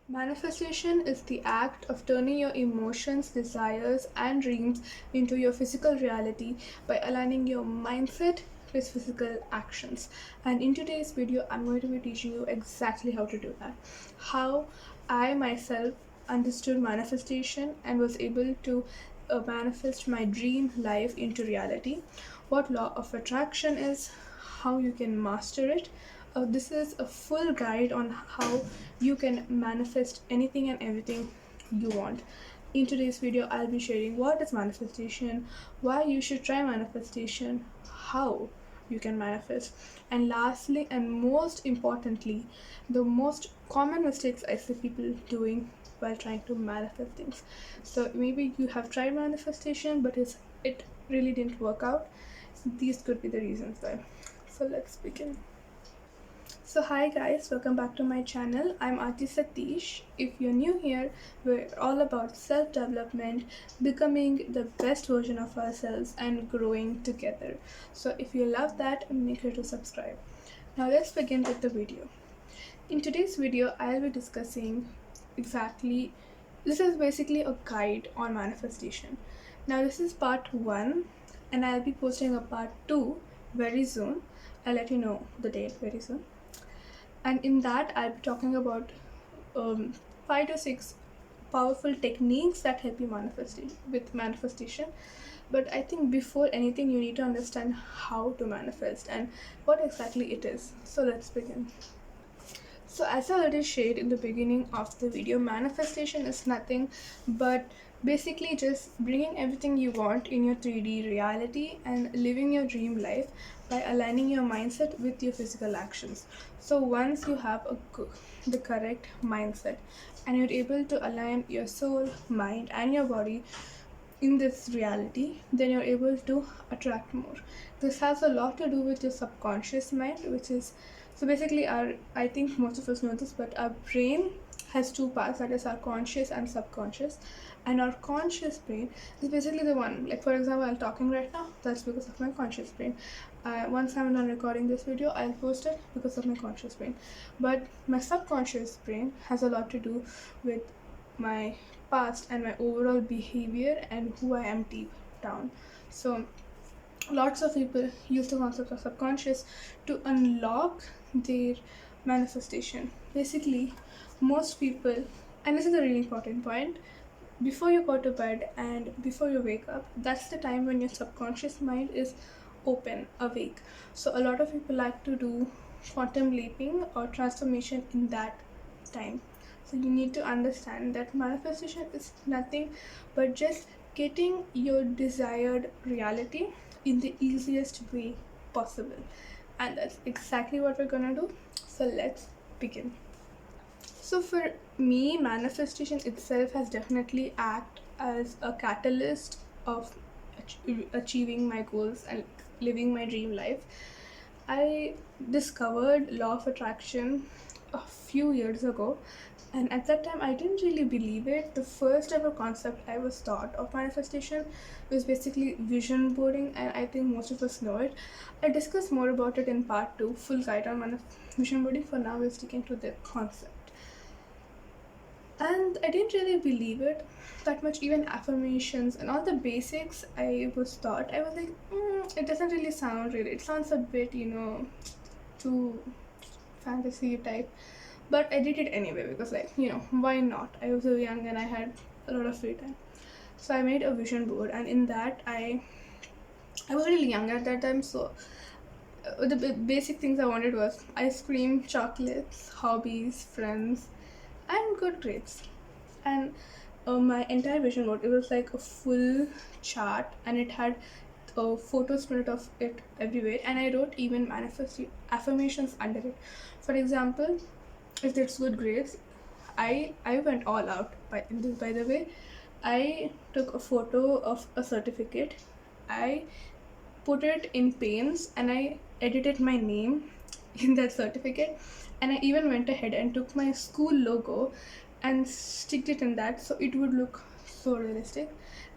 Manifestation is the act of turning your emotions, desires, and dreams into your physical reality by aligning your mindset with physical actions. And in today's video, I'm going to be teaching you exactly how to do that. How I myself understood manifestation and was able to manifest my dream life into reality, what law of attraction is, how you can master it. This is a full guide on how you can manifest anything and everything you want. In today's video, I'll be sharing what is manifestation, why you should try manifestation, how you can manifest, and lastly and most importantly, the most common mistakes I see people doing while trying to manifest things. So maybe you have tried manifestation, but it really didn't work out. These could be the reasons why. So let's begin. So hi guys, welcome back to my channel. I'm Aarti Satish. If you're new here, we're all about self-development, becoming the best version of ourselves and growing together. So if you love that, make sure to subscribe. Now let's begin with the video. In today's video, I'll be discussing exactly, this is basically a guide on manifestation. Now this is part 1 and I'll be posting a part 2 very soon. I'll let you know the date very soon. And in that, I'll be talking about 5 to 6 powerful techniques that help you manifestation. But I think before anything, you need to understand how to manifest and what exactly it is. So let's begin. So as I already shared in the beginning of the video, manifestation is nothing but basically just bringing everything you want in your 3D reality and living your dream life by aligning your mindset with your physical actions. So once you have the correct mindset and you're able to align your soul, mind and your body in this reality, then you're able to attract more. This has a lot to do with your subconscious mind, which is, so basically our, I think most of us know this, but our brain has two parts, that is our conscious and subconscious. And our conscious brain is basically the one, like for example, I'm talking right now, that's because of my conscious brain. Once I'm done recording this video, I'll post it because of my conscious brain. But my subconscious brain has a lot to do with my past and my overall behavior and who I am deep down. So lots of people use the concept of subconscious to unlock their manifestation. Basically, most people, and this is a really important point, before you go to bed and before you wake up, that's the time when your subconscious mind is open, awake. So a lot of people like to do quantum leaping or transformation in that time. So you need to understand that manifestation is nothing but just getting your desired reality in the easiest way possible. And that's exactly what we're gonna do. So let's begin. So for me, manifestation itself has definitely act as a catalyst of achieving my goals and living my dream life. I discovered law of attraction a few years ago, and at that time I didn't really believe it. The first ever concept I was taught of manifestation was basically vision boarding, and I think most of us know it. I'll discuss more about it in part 2, full guide on vision boarding. For now, we're sticking to the concept. And I didn't really believe it that much. Even affirmations and all the basics I was taught, I was like, it doesn't really sound real. It sounds a bit, too fantasy type. But I did it anyway because, like, why not? I was so young and I had a lot of free time. So I made a vision board, and in that, I was really young at that time, so the basic things I wanted was ice cream, chocolates, hobbies, friends, and good grades. And my entire vision board, it was like a full chart, and it had a photo split of it everywhere, and I wrote even affirmations under it. For example, if it's good grades, I went all out. By the way, I took a photo of a certificate. I put it in paints and I edited my name in that certificate, and I even went ahead and took my school logo and sticked it in that so it would look so realistic.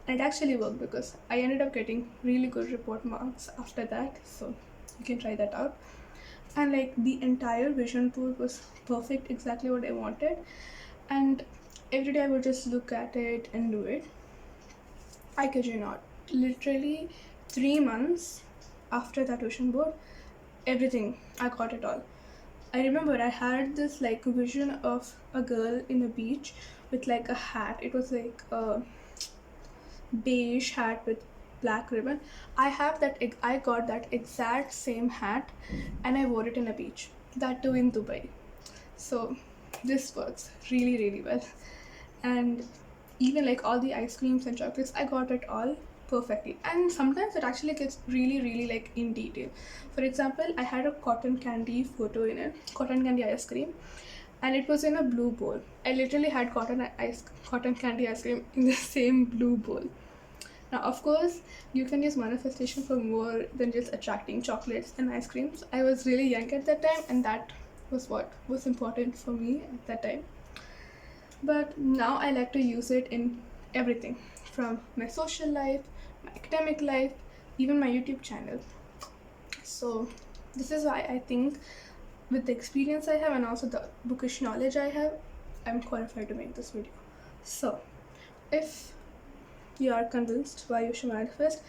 And it actually worked because I ended up getting really good report marks after that, so you can try that out. And like the entire vision board was perfect, exactly what I wanted. And every day I would just look at it and do it. I kid you not. Literally 3 months after that ocean board, everything, I got it all. I remember I had this like vision of a girl in a beach with like a hat. It was like a beige hat with black ribbon. I got that exact same hat and I wore it in a beach. That too in Dubai. So this works really, really well. And even like all the ice creams and chocolates, I got it all perfectly. And sometimes it actually gets really, really like in detail. For example, I had a cotton candy photo in it, cotton candy ice cream, and it was in a blue bowl. I literally had cotton candy ice cream in the same blue bowl. Now, of course, you can use manifestation for more than just attracting chocolates and ice creams. I was really young at that time, and that was what was important for me at that time. But now I like to use it in everything, from my social life, my academic life, even my YouTube channel. So, this is why I think, with the experience I have and also the bookish knowledge I have, I'm qualified to make this video. So, if you are convinced why you should manifest,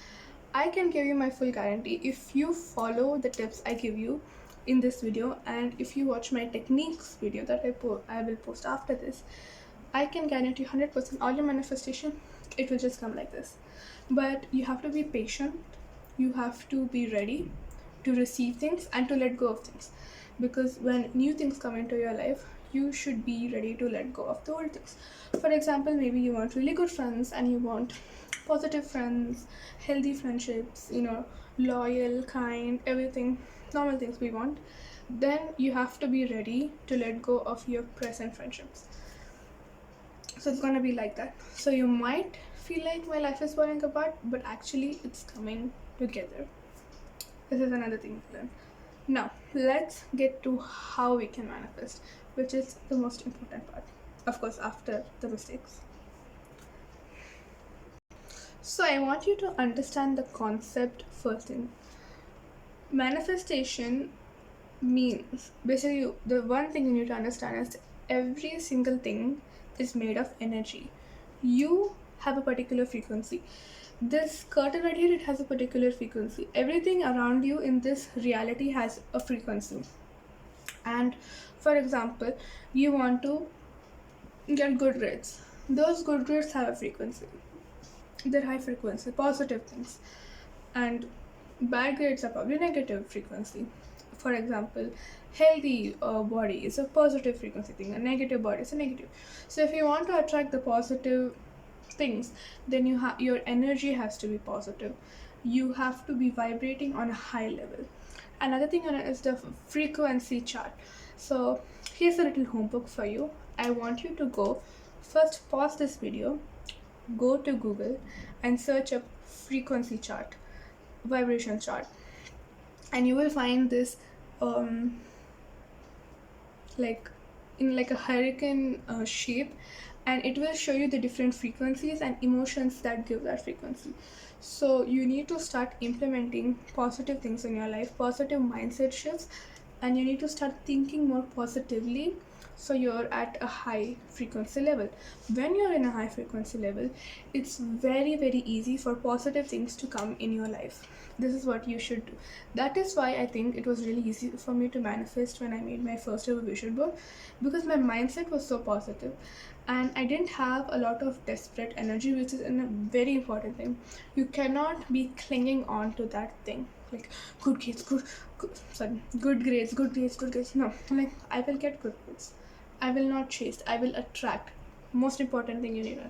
I can give you my full guarantee. If you follow the tips I give you in this video, and if you watch my techniques video that I will post after this, I can guarantee 100% all your manifestation, it will just come like this. But you have to be patient, you have to be ready to receive things and to let go of things. Because when new things come into your life, you should be ready to let go of the old things. For example, maybe you want really good friends and you want positive friends, healthy friendships, loyal, kind, everything, normal things we want. Then you have to be ready to let go of your present friendships. So it's gonna be like that. So you might feel like my life is falling apart, but actually it's coming together. This is another thing to learn. Now, let's get to how we can manifest, which is the most important part. Of course, after the mistakes. So I want you to understand the concept first thing. Manifestation means, basically, the one thing you need to understand is every single thing is made of energy. You have a particular frequency. This curtain right here, it has a particular frequency. Everything around you in this reality has a frequency. And for example, you want to get good grades. Those good grades have a frequency. They're high frequency, positive things. And bad grades are probably negative frequency. For example, healthy body is a positive frequency thing, a negative body is a negative. So if you want to attract the positive things, then your energy has to be positive. You have to be vibrating on a high level. Another thing is the frequency chart. So here's a little homework for you. I want you to go first, pause this video, go to Google and search up frequency chart, vibration chart, and you will find this like in like a hurricane shape, and it will show you the different frequencies and emotions that give that frequency. So you need to start implementing positive things in your life, positive mindset shifts, and you need to start thinking more positively, so you're at a high frequency level. When you're in a high frequency level, it's very, very easy for positive things to come in your life. This is what you should do. That is why I think it was really easy for me to manifest when I made my first ever vision board, because my mindset was so positive and I didn't have a lot of desperate energy, which is a very important thing. You cannot be clinging on to that thing like good grades, good grades, good grades, good grades. No, like I will get good grades. I will not chase, I will attract. Most important thing you need to,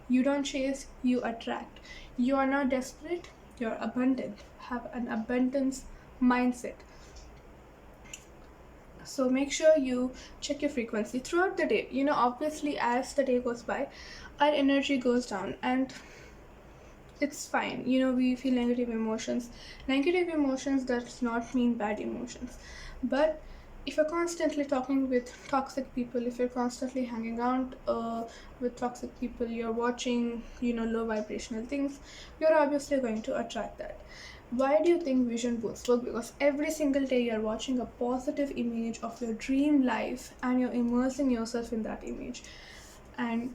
you don't chase, you attract. You are not desperate, you're abundant. Have an abundance mindset. So make sure you check your frequency throughout the day. Obviously, as the day goes by, our energy goes down, and it's fine. We feel negative emotions. Negative emotions does not mean bad emotions. But if you're constantly talking with toxic people, if you're constantly hanging out with toxic people, you're watching, low vibrational things, you're obviously going to attract that. Why do you think vision boards work? Because every single day you're watching a positive image of your dream life and you're immersing yourself in that image. And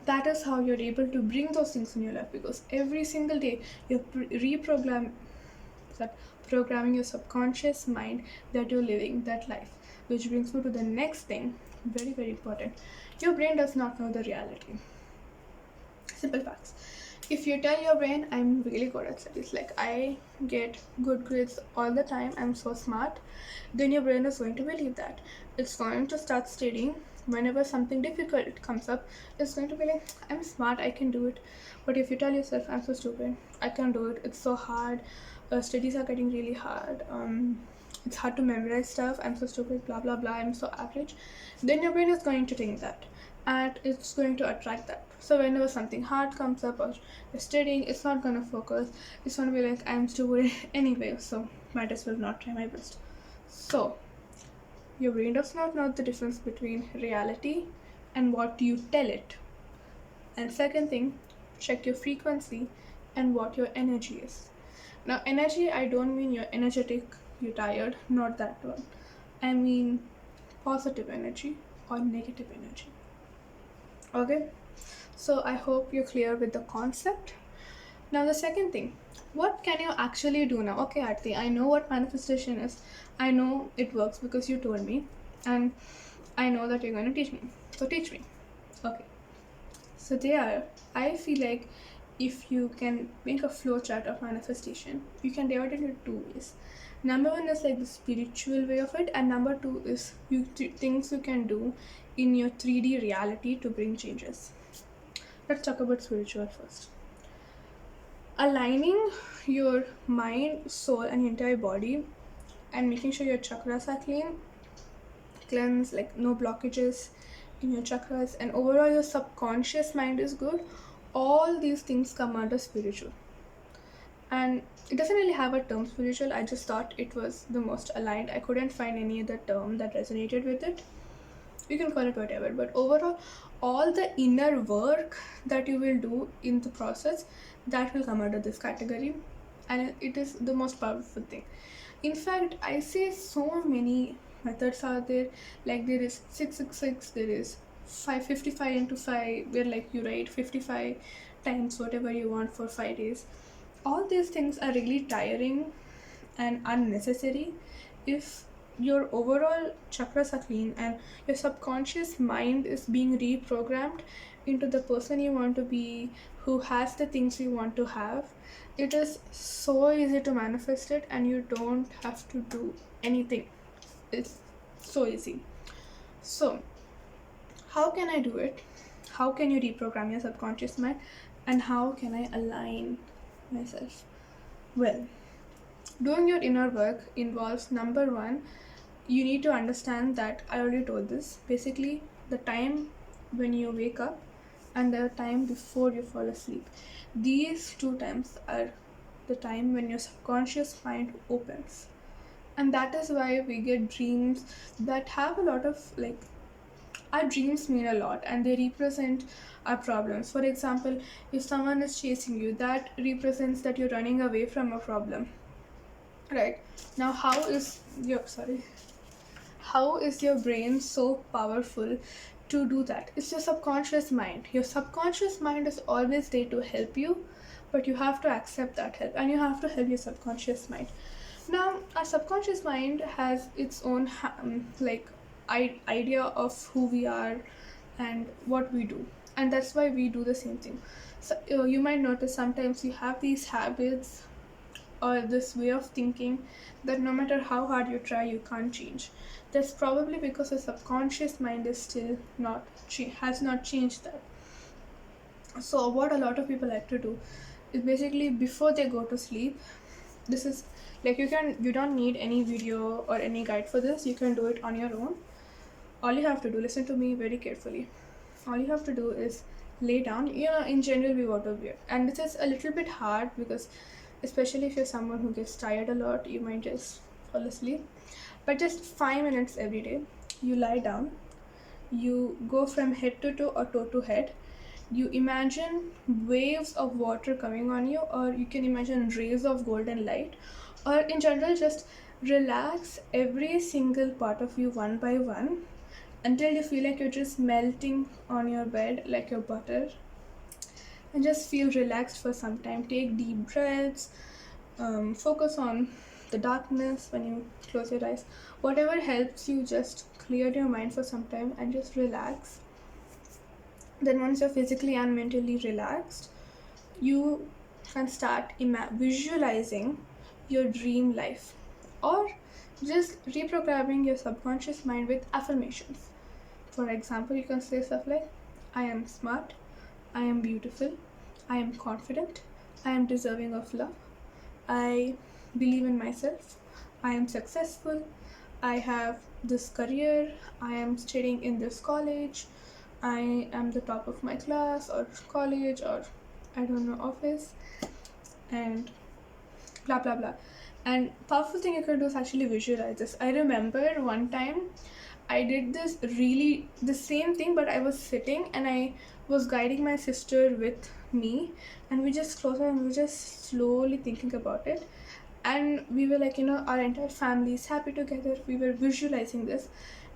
that is how you're able to bring those things in your life, because every single day you're programming your subconscious mind that you're living that life. Which brings me to the next thing, very, very important. Your brain does not know the reality. Simple facts. If you tell your brain, I'm really good at studies, like I get good grades all the time, I'm so smart, then your brain is going to believe that. It's going to start studying. Whenever something difficult comes up, it's going to be like, I'm smart, I can do it. But if you tell yourself, I'm so stupid, I can't do it, it's so hard, studies are getting really hard, it's hard to memorize stuff, I'm so stupid, blah blah blah, I'm so average, then your brain is going to think that, and it's going to attract that. So whenever something hard comes up or you're studying, it's not going to focus, it's going to be like, I'm stupid anyway, so might as well not try my best. So your brain does not know the difference between reality and what you tell it. And second thing, check your frequency and what your energy is. Now energy, I don't mean you're energetic, you're tired, not that one. I mean positive energy or negative energy. Okay, so I hope you're clear with the concept. Now the second thing, what can you actually do now? Okay, Aarti, I know what manifestation is, I know it works because you told me, and I know that you're going to teach me, so teach me. Okay, so there, I feel like if you can make a flow chart of manifestation, you can divide it into two ways. Number one is like the spiritual way of it, and number two is things you can do in your 3D reality to bring changes. Let's talk about spiritual first. Aligning your mind, soul, and entire body, and making sure your chakras are cleansed, like no blockages in your chakras, and overall your subconscious mind is good. All these things come under spiritual, and it doesn't really have a term spiritual. I just thought it was the most aligned. I couldn't find any other term that resonated with it. You can call it whatever, but overall all the inner work that you will do in the process, that will come under this category, and it is the most powerful thing. In fact, I see so many methods out there, like there is 666, there is 555 into 5, where like you write 55 times whatever you want for 5 days. All these things are really tiring and unnecessary if your overall chakras are clean and your subconscious mind is being reprogrammed into the person you want to be, who has the things you want to have. It is so easy to manifest it, and you don't have to do anything. It's so easy. So how can I do it? How can you reprogram your subconscious mind, and how can I align myself? Well, doing your inner work involves, number one, you need to understand that I already told this. Basically, the time when you wake up and the time before you fall asleep, these two times are the time when your subconscious mind opens. And that is why we get dreams that have a lot of like, our dreams mean a lot and they represent our problems. For example, if someone is chasing you, that represents that you're running away from a problem. Right. Now how is your brain so powerful to do that? It's your subconscious mind. Your subconscious mind is always there to help you, but you have to accept that help and you have to help your subconscious mind. Now, our subconscious mind has its own idea of who we are and what we do, and that's why we do the same thing. So you might notice sometimes you have these habits or this way of thinking that no matter how hard you try, you can't change. That's probably because the subconscious mind is still has not changed that. So what a lot of people like to do is basically before they go to sleep, this is like, you don't need any video or any guide for this. You can do it on your own. All you have to do, listen to me very carefully, all you have to do is lay down. In general we want to wear, and this is a little bit hard because especially if you're someone who gets tired a lot, you might just fall asleep. But just 5 minutes every day, you lie down, you go from head to toe or toe to head, You imagine waves of water coming on you, or you can imagine rays of golden light, or in general, just relax every single part of you one by one until you feel like you're just melting on your bed like your butter, and just feel relaxed for some time. Take deep breaths, focus on the darkness when you close your eyes. Whatever helps you, just clear your mind for some time and just relax. Then once you're physically and mentally relaxed, you can start visualizing your dream life, or just reprogramming your subconscious mind with affirmations. For example, you can say stuff like, I am smart, I am beautiful, I am confident, I am deserving of love, I believe in myself, I am successful, I have this career, I am studying in this college, I am the top of my class or college or I don't know, office, and blah blah blah. And powerful thing you can do is actually visualize this. I remember one time I did this really the same thing, but I was sitting and I was guiding my sister with me, and we just closed our and we were just slowly thinking about it. And we were like, our entire family is happy together. We were visualizing this,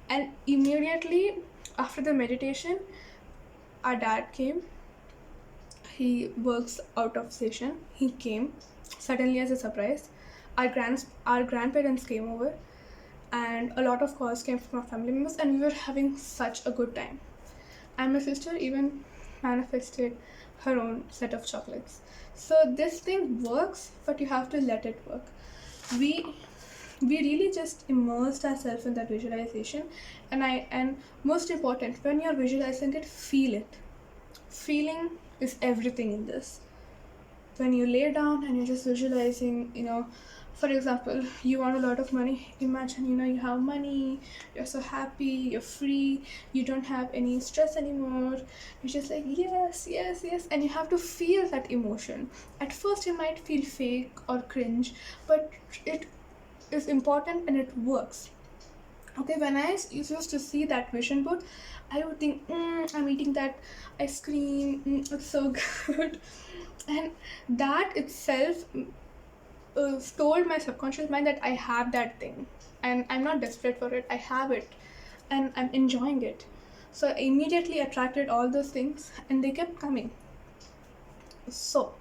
and immediately after the meditation, our dad came. He works out of station. He came suddenly as a surprise. Our grandparents came over, and a lot of calls came from our family members, and we were having such a good time. And my sister even manifested her own set of chocolates. So this thing works, but you have to let it work. We really just immersed ourselves in that visualization, and most important, when you're visualizing it, feel it. Feeling is everything in this. When you lay down and you're just visualizing, for example, you want a lot of money. Imagine, you have money, you're so happy, you're free, you don't have any stress anymore. You're just like, yes, yes, yes. And you have to feel that emotion. At first, it might feel fake or cringe, but it is important and it works. Okay, when I used to see that vision board, I would think, I'm eating that ice cream, it's so good. And that itself told my subconscious mind that I have that thing and I'm not desperate for it. I have it and I'm enjoying it. So I immediately attracted all those things and they kept coming. So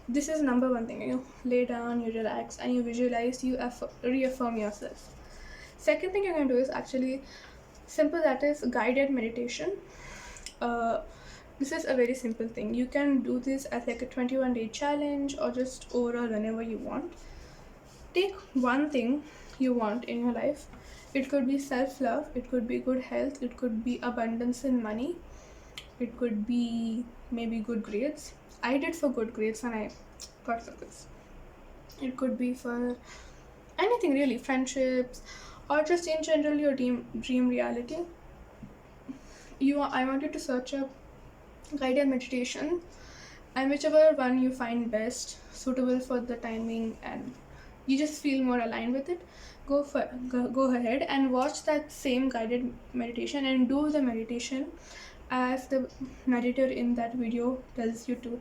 this is number one thing. You lay down, you relax, and you visualize, you reaffirm yourself. Second thing you can do is actually simple, that is guided meditation. This is a very simple thing. You can do this as like a 21-day challenge or just overall whenever you want. Take one thing you want in your life. It could be self-love, it could be good health, it could be abundance in money, it could be maybe good grades. I did for good grades and I got success. It could be for anything really, friendships, or just in general your dream reality. I want you to search up guided meditation, and whichever one you find best suitable for the timing and you just feel more aligned with it, go ahead and watch that same guided meditation and do the meditation as the narrator in that video tells you to.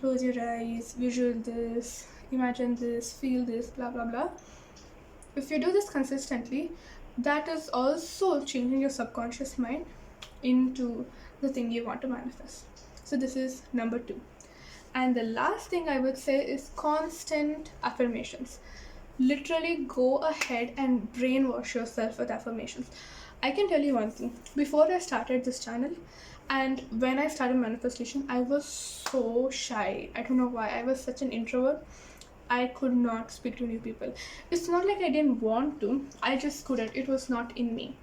Close your eyes, visual this, imagine this, feel this, blah blah blah. If you do this consistently, that is also changing your subconscious mind into the thing you want to manifest. So this is number 2. And the last thing I would say is constant affirmations. Literally go ahead and brainwash yourself with affirmations. I can tell you one thing. Before I started this channel and when I started manifestation, I was so shy. I don't know why. I was such an introvert. I could not speak to new people. It's not like I didn't want to. I just couldn't. It was not in me.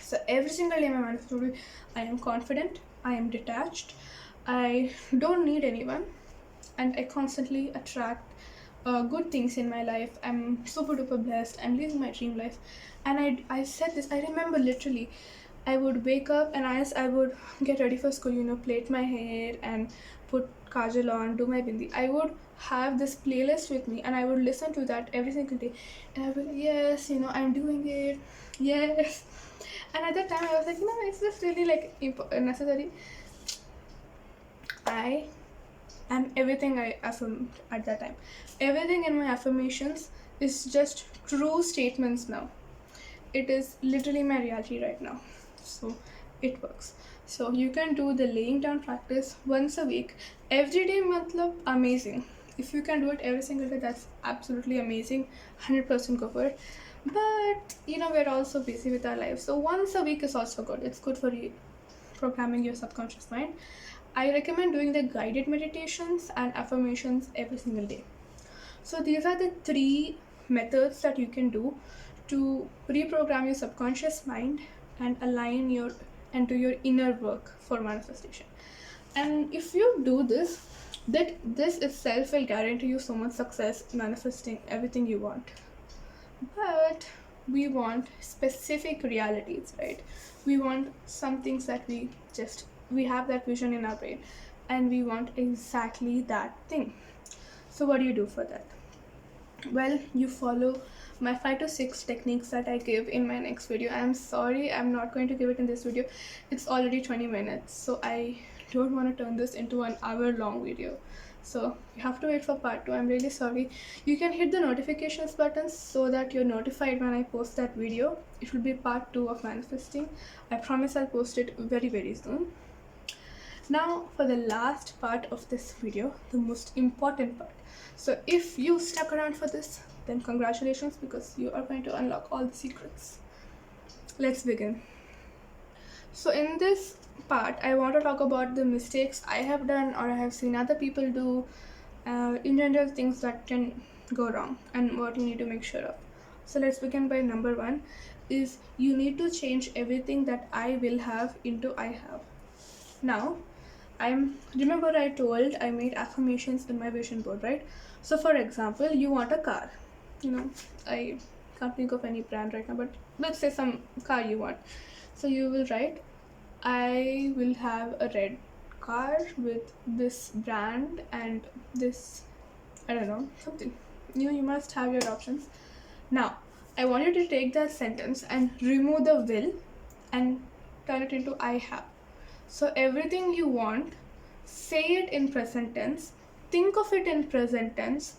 So every single day my manifestation, I am confident, I am detached, I don't need anyone, and I constantly attract good things in my life. I'm super duper blessed. I'm living my dream life. And I said this, I remember literally, I would wake up and as I would get ready for school, plait my hair and put kajal on, do my bindi, I would have this playlist with me and I would listen to that every single day. And I would be like, yes, I'm doing it. Yes. And at that time I was like, is this really like necessary? I am everything I affirmed at that time. Everything in my affirmations is just true statements now. It is literally my reality right now. So it works. So you can do the laying down practice once a week. Every day, matlab, amazing. If you can do it every single day, that's absolutely amazing. 100% go for it. But we're also busy with our lives. So once a week is also good. It's good for programming your subconscious mind. I recommend doing the guided meditations and affirmations every single day. So these are the 3 methods that you can do to reprogram your subconscious mind and align your and do your inner work for manifestation. And if you do this, that this itself will guarantee you so much success manifesting everything you want. But we want specific realities, right? We want some things that we have that vision in our brain, and we want exactly that thing. So what do you do for that? Well, you follow my 5 to 6 techniques that I give in my next video. I'm sorry I'm not going to give it in this video. It's already 20 minutes, so I don't want to turn this into an hour long video. So you have to wait for part 2. I'm really sorry. You can hit the notifications button so that you're notified when I post that video. It will be part 2 of manifesting. I promise I'll post it very, very soon. Now for the last part of this video, the most important part. So if you stuck around for this, then congratulations, because you are going to unlock all the secrets. Let's begin. So in this part, I want to talk about the mistakes I have done or I have seen other people do, in general, things that can go wrong and what you need to make sure of. So let's begin by number 1 is you need to change everything that I will have into I have. Now, remember I told I made affirmations in my vision board, right? So for example, you want a car. I can't think of any brand right now, but let's say some car you want. So you will write, I will have a red car with this brand and this, I don't know, something. You must have your options. Now, I want you to take that sentence and remove the will and turn it into I have. So everything you want, say it in present tense, think of it in present tense,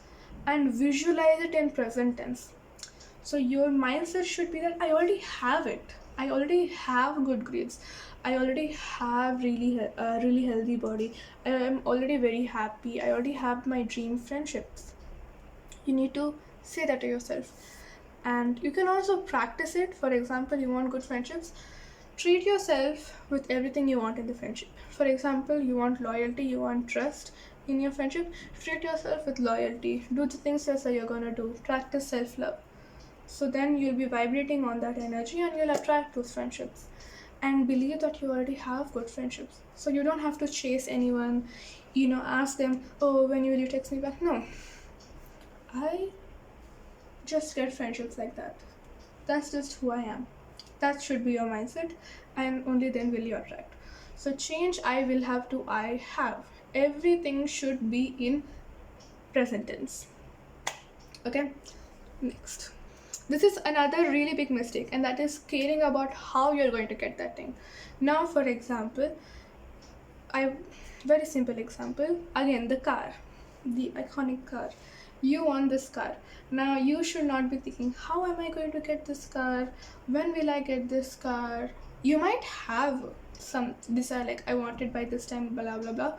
and visualize it in present tense. So your mindset should be that I already have it. I already have good grades. I already have really healthy body. I am already very happy. I already have my dream friendships. You need to say that to yourself. And you can also practice it. For example, you want good friendships. Treat yourself with everything you want in the friendship. For example, you want loyalty, you want trust in your friendship. Treat yourself with loyalty. Do the things that you're gonna do. Practice self-love. So then you'll be vibrating on that energy and you'll attract those friendships. And believe that you already have good friendships. So you don't have to chase anyone, ask them, oh, when will you text me back? No. I just get friendships like that. That's just who I am. That should be your mindset, and only then will you attract. So change I will have to I have. Everything should be in present tense. Okay, next. This is another really big mistake, and that is caring about how you're going to get that thing. Now, for example, very simple example, again, the car, the iconic car. You want this car. Now you should not be thinking, how am I going to get this car? When will I get this car? You might have some desire like I want it by this time, blah blah blah,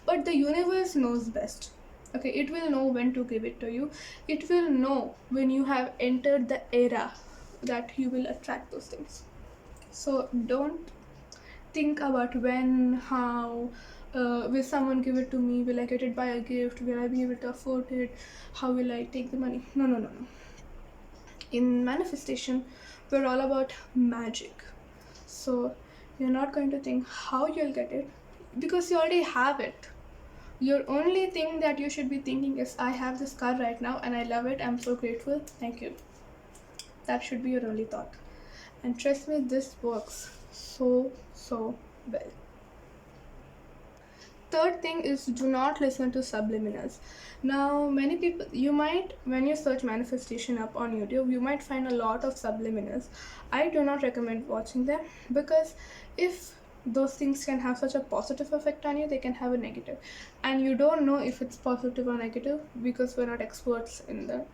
but the universe knows best. Okay, it will know when to give it to you. It will know when you have entered the era that you will attract those things. So don't think about when, how, will someone give it to me? Will I get it by a gift? Will I be able to afford it? How will I take the money? No. In manifestation, we're all about magic. So you're not going to think how you'll get it, because you already have it. Your only thing that you should be thinking is, I have this car right now and I love it. I'm so grateful. Thank you. That should be your only thought. And trust me, this works so well. Third thing is, do not listen to subliminals. Now, many people, when you search manifestation up on YouTube, you might find a lot of subliminals. I do not recommend watching them, because if those things can have such a positive effect on you, they can have a negative, and you don't know if it's positive or negative because we're not experts in that.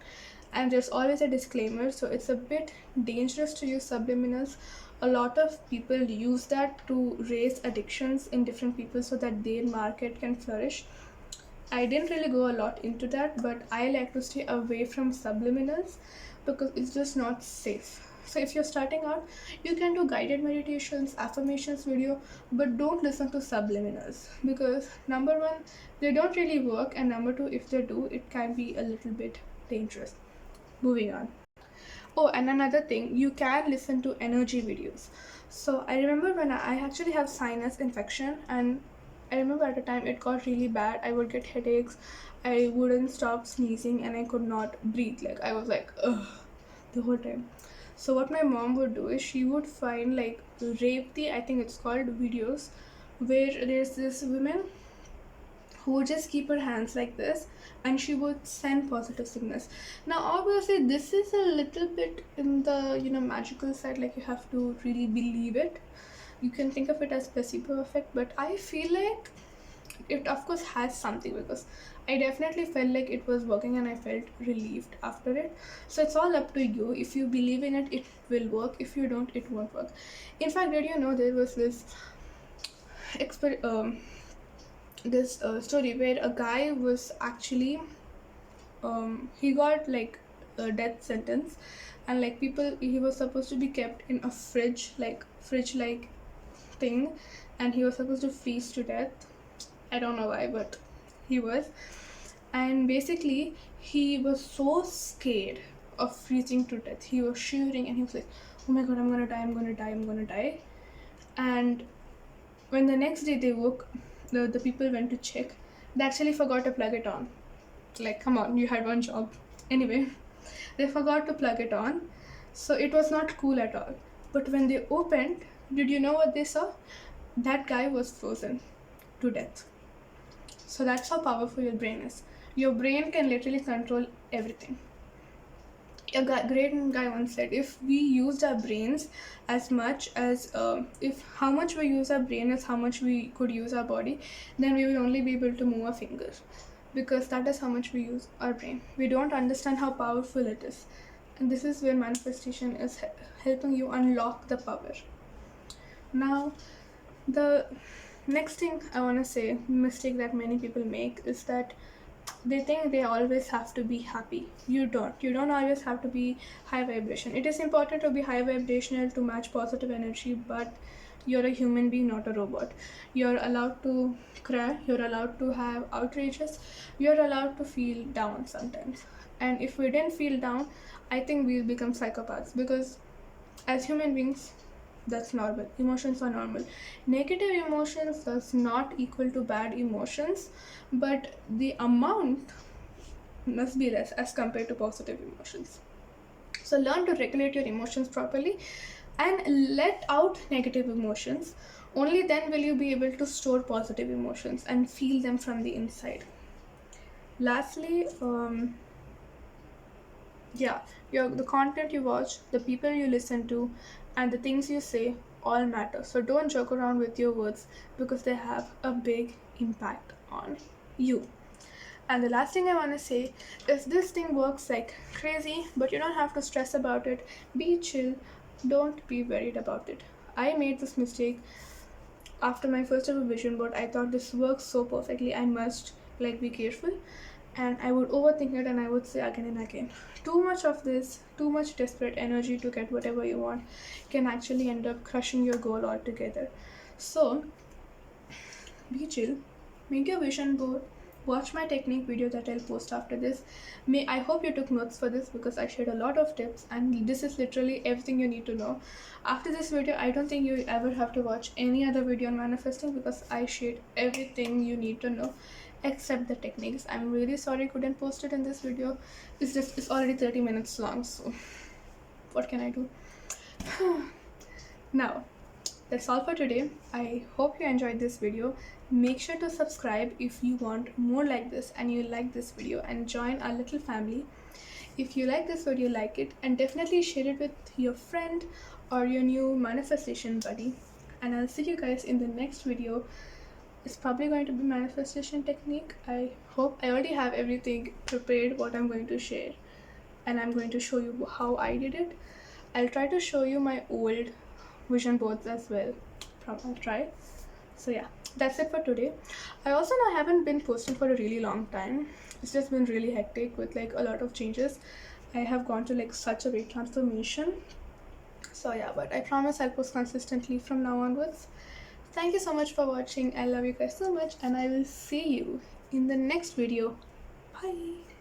And there's always a disclaimer, so it's a bit dangerous to use subliminals. A lot of people use that to raise addictions in different people so that their market can flourish. I didn't really go a lot into that, but I like to stay away from subliminals because it's just not safe. So if you're starting out, you can do guided meditations, affirmations video, but don't listen to subliminals because number one, they don't really work, and number two, if they do, it can be a little bit dangerous. Moving on. Oh, and another thing, you can listen to energy videos. So I remember when I actually have sinus infection, and I remember at the time it got really bad. I would get headaches, I wouldn't stop sneezing, and I could not breathe. Like I was like, ugh, the whole time. So what my mom would do is she would find like Revti, I think it's called, videos where there's this woman who would just keep her hands like this and she would send positive signals. Now obviously this is a little bit in the magical side, like you have to really believe it. You can think of it as placebo effect, but I feel like it of course has something because I definitely felt like it was working and I felt relieved after it. So it's all up to you. If you believe in it, it will work. If you don't, it won't work. In fact, did you know there was this story where a guy was actually he got like a death sentence, and like people, he was supposed to be kept in a fridge like thing, and he was supposed to freeze to death. I don't know why, but he was. And basically he was so scared of freezing to death, he was shivering and he was like, oh my god, I'm gonna die. And when the next day they woke, the people went to check, they actually forgot to plug it on. Like, come on, you had one job. Anyway, they forgot to plug it on, so it was not cool at all. But when they opened, did you know what they saw? That guy was frozen to death. So that's how powerful your brain is. Your brain can literally control everything. A great guy once said, if we used our brains as much as if how much we use our brain is how much we could use our body, then we will only be able to move our fingers, because that is how much we use our brain. We don't understand how powerful it is, and this is where manifestation is helping you unlock the power. Now, the next thing I want to say, mistake that many people make, is that they think they always have to be happy. You don't always have to be high vibration. It is important to be high vibrational to match positive energy, but you're a human being, not a robot. You're allowed to cry, you're allowed to have outrages, you're allowed to feel down sometimes. And if we didn't feel down, I think we'll become psychopaths, because as human beings, that's normal. Emotions are normal. Negative emotions does not equal to bad emotions, but the amount must be less as compared to positive emotions. So learn to regulate your emotions properly and let out negative emotions. Only then will you be able to store positive emotions and feel them from the inside. Lastly, the content you watch, the people you listen to, and the things you say all matter. So don't joke around with your words, because they have a big impact on you. And the last thing I want to say is, this thing works like crazy, but you don't have to stress about it. Be chill. Don't be worried about it. I made this mistake after my first ever vision board. I thought this works so perfectly, I must be careful, and I would overthink it and I would say again and again. Too much of this, too much desperate energy to get whatever you want, can actually end up crushing your goal altogether. So be chill, make your vision board, watch my technique video that I'll post after this. I hope you took notes for this, because I shared a lot of tips and this is literally everything you need to know. After this video, I don't think you ever have to watch any other video on manifesting, because I shared everything you need to know except the techniques. I'm really sorry I couldn't post it in this video. It's already 30 minutes long, so what can I do? Now, that's all for today. I hope you enjoyed this video. Make sure to subscribe if you want more like this and you like this video, and join our little family. If you like this video, like it, and definitely share it with your friend or your new manifestation buddy. and I'll see you guys in the next video. It's probably going to be manifestation technique. I hope I already have everything prepared what I'm going to share, and I'm going to show you how I did it. I'll try to show you my old vision boards as well. I'll try. So yeah, that's it for today. I also know I haven't been posting for a really long time. It's just been really hectic with like a lot of changes. I have gone to like such a big transformation. So yeah, but I promise I'll post consistently from now onwards. Thank you so much for watching. I love you guys so much, and I will see you in the next video. Bye.